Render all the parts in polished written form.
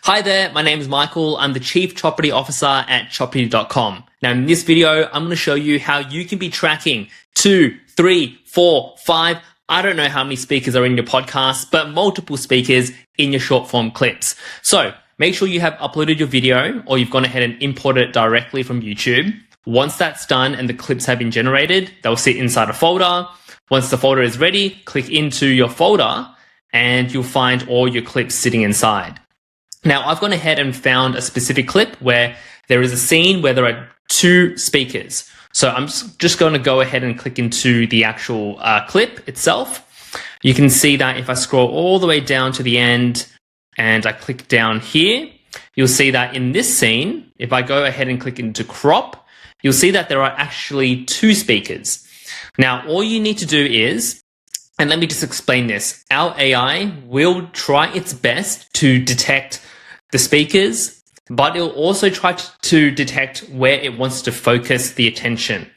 Hi there, my name is Michael. I'm the Chief Choppity Officer at Choppity.com. Now in this video, I'm going to show you how you can be tracking 2, 3, 4, 5, I don't know how many speakers are in your podcast, but multiple speakers in your short form clips. So make sure you have uploaded your video or you've gone ahead and imported it directly from YouTube. Once that's done and the clips have been generated, they'll sit inside a folder. Once the folder is ready, click into your folder and you'll find all your clips sitting inside. Now, I've gone ahead and found a specific clip where there is a scene where there are 2 speakers. So I'm just going to go ahead and click into the actual clip itself. You can see that if I scroll all the way down to the end and I click down here, you'll see that in this scene, if I go ahead and click into crop, you'll see that there are actually 2 speakers. Now, all you need to do is, and let me just explain this, our AI will try its best to detect the speakers, but it'll also try to detect where it wants to focus the attention.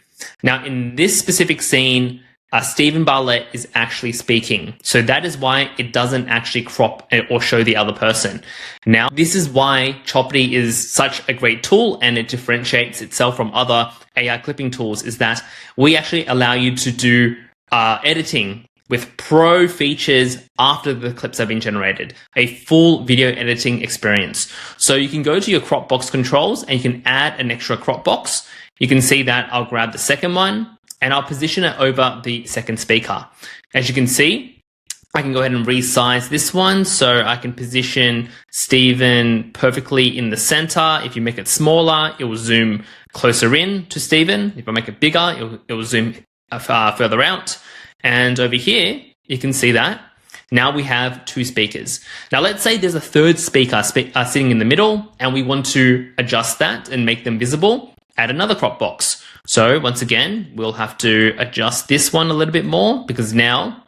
Now, in this specific scene, Stephen Bartlett is actually speaking. So that is why it doesn't actually crop or show the other person. Now, this is why Choppity is such a great tool and it differentiates itself from other AI clipping tools, is that we actually allow you to do editing with pro features after the clips have been generated, a full video editing experience. So you can go to your crop box controls and you can add an extra crop box. You can see that I'll grab the second one and I'll position it over the second speaker. As you can see, I can go ahead and resize this one so I can position Stephen perfectly in the center. If you make it smaller, it will zoom closer in to Stephen. If I make it bigger, it will zoom further out. And over here, you can see that now we have 2 speakers. Now, let's say there's a third speaker sitting in the middle and we want to adjust that and make them visible. Add another crop box. So once again, we'll have to adjust this one a little bit more because now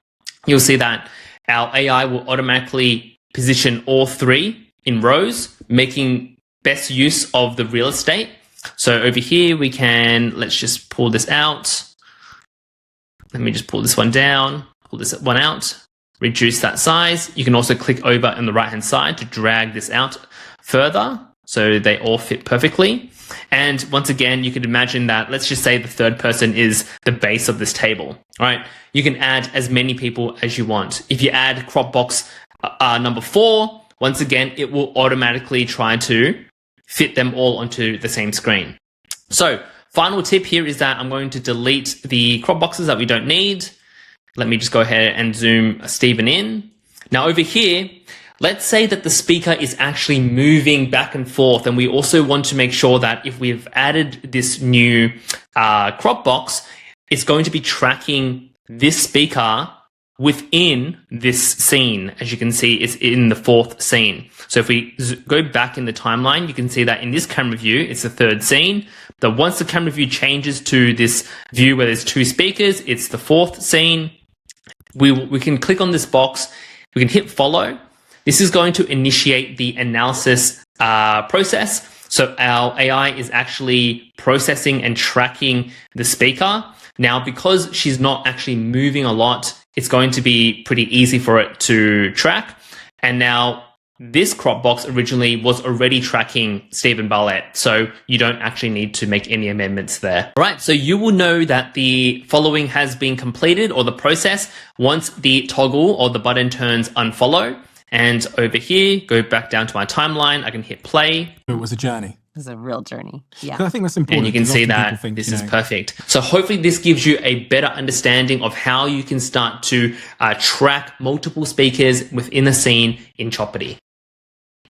you'll see that our AI will automatically position all 3 in rows, making best use of the real estate. So over here, let's just pull this out. Let me just pull this one down, pull this one out, reduce that size. You can also click over on the right-hand side to drag this out further so they all fit perfectly. And once again, you could imagine that, let's just say the third person is the base of this table, right? You can add as many people as you want. If you add crop box number 4, once again, it will automatically try to fit them all onto the same screen. So, final tip here is that I'm going to delete the crop boxes that we don't need. Let me just go ahead and zoom Stephen in. Now over here, let's say that the speaker is actually moving back and forth, and we also want to make sure that if we've added this new crop box, it's going to be tracking this speaker within this scene. As you can see, it's in the 4th scene. So if we go back in the timeline, you can see that in this camera view, it's the 3rd scene. But once the camera view changes to this view where there's 2 speakers, it's the 4th scene. We can click on this box. We can hit follow. This is going to initiate the analysis process. So our AI is actually processing and tracking the speaker. Now, because she's not actually moving a lot, it's going to be pretty easy for it to track. And now this crop box originally was already tracking Stephen Bartlett, so you don't actually need to make any amendments there. All right, so you will know that the following has been completed, or the process, once the toggle or the button turns unfollow. And over here, go back down to my timeline, I can hit play. It was a journey. It was a real journey. Yeah. I think that's important. And you can see that this is perfect. So hopefully this gives you a better understanding of how you can start to track multiple speakers within a scene in Choppity.